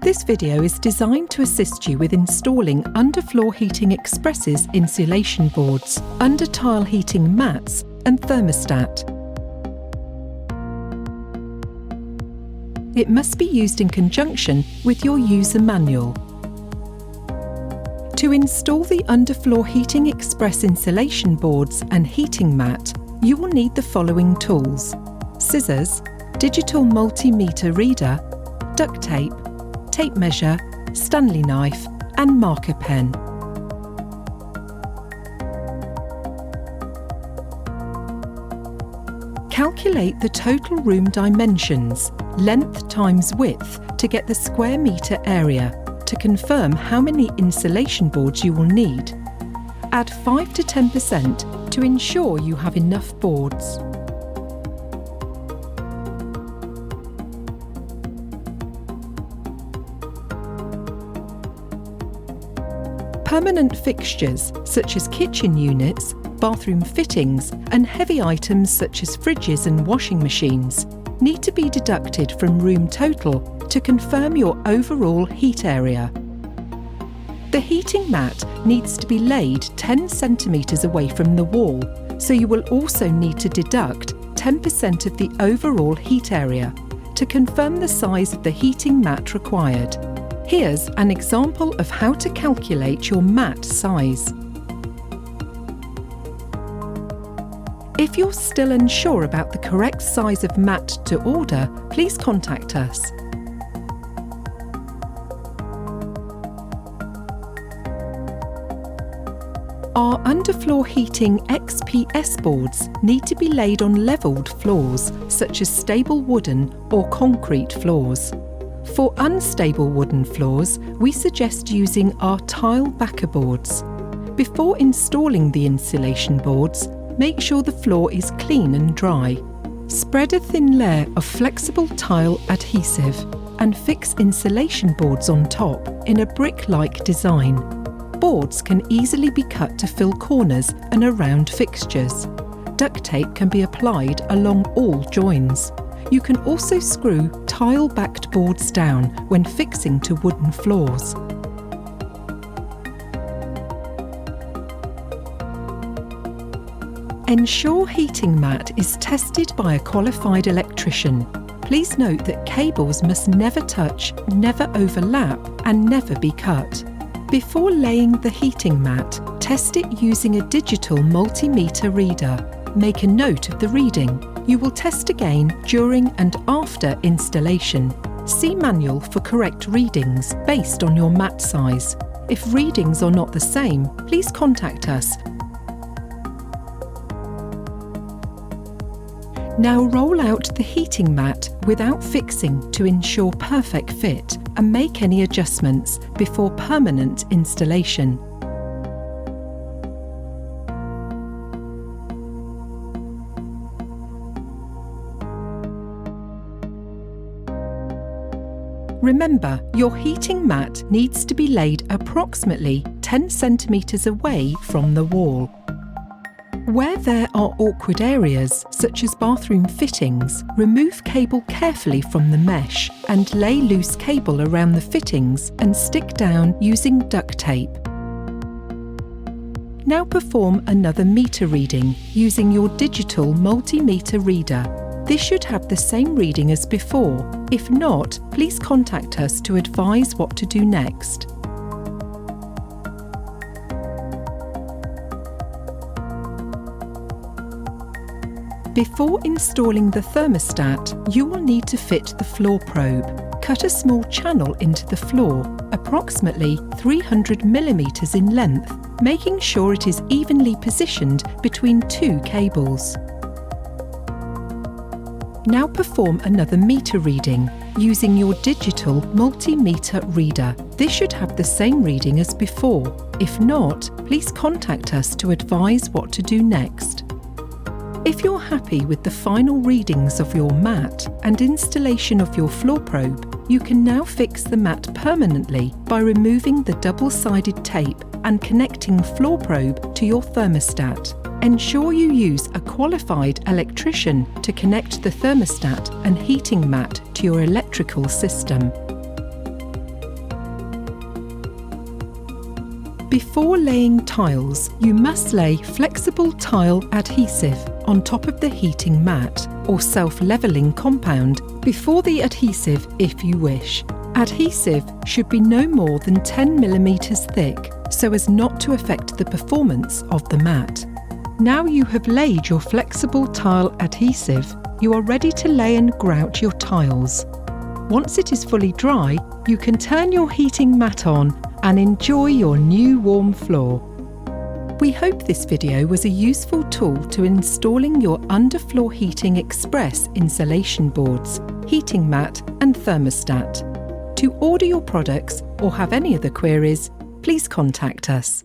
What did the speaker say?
This video is designed to assist you with installing Underfloor Heating Express's insulation boards, under tile heating mats and thermostat. It must be used in conjunction with your user manual. To install the Underfloor Heating Express insulation boards and heating mat, you will need the following tools: scissors, digital multimeter reader, duct tape, tape measure, Stanley knife and marker pen. Calculate the total room dimensions, length times width, to get the square metre area to confirm how many insulation boards you will need. Add 5 to 10% to ensure you have enough boards. Permanent fixtures such as kitchen units, bathroom fittings and heavy items such as fridges and washing machines need to be deducted from room total to confirm your overall heat area. The heating mat needs to be laid 10 centimetres away from the wall, so you will also need to deduct 10% of the overall heat area to confirm the size of the heating mat required. Here's an example of how to calculate your mat size. If you're still unsure about the correct size of mat to order, please contact us. Our Underfloor Heating XPS boards need to be laid on levelled floors, such as stable wooden or concrete floors. For unstable wooden floors, we suggest using our tile backer boards. Before installing the insulation boards, make sure the floor is clean and dry. Spread a thin layer of flexible tile adhesive and fix insulation boards on top in a brick-like design. Boards can easily be cut to fill corners and around fixtures. Duct tape can be applied along all joins. You can also screw tile-backed boards down when fixing to wooden floors. Ensure heating mat is tested by a qualified electrician. Please note that cables must never touch, never overlap and never be cut. Before laying the heating mat, test it using a digital multimeter reader. Make a note of the reading. You will test again during and after installation. See manual for correct readings based on your mat size. If readings are not the same, please contact us. Now roll out the heating mat without fixing to ensure perfect fit and make any adjustments before permanent installation. Remember, your heating mat needs to be laid approximately 10 centimetres away from the wall. Where there are awkward areas, such as bathroom fittings, remove cable carefully from the mesh and lay loose cable around the fittings and stick down using duct tape. Now perform another meter reading using your digital multimeter reader. This should have the same reading as before. If not, please contact us to advise what to do next. Before installing the thermostat, you will need to fit the floor probe. Cut a small channel into the floor, approximately 300 mm in length, making sure it is evenly positioned between two cables. Now perform another meter reading using your digital multimeter reader. This should have the same reading as before. If not, please contact us to advise what to do next. If you're happy with the final readings of your mat and installation of your floor probe, you can now fix the mat permanently by removing the double-sided tape and connecting floor probe to your thermostat. Ensure you use a qualified electrician to connect the thermostat and heating mat to your electrical system. Before laying tiles, you must lay flexible tile adhesive on top of the heating mat or self-levelling compound before the adhesive if you wish. Adhesive should be no more than 10 mm thick so as not to affect the performance of the mat. Now you have laid your flexible tile adhesive, you are ready to lay and grout your tiles. Once it is fully dry, you can turn your heating mat on and enjoy your new warm floor. We hope this video was a useful tool to installing your Underfloor Heating Express insulation boards, heating mat and thermostat. To order your products or have any other queries, please contact us.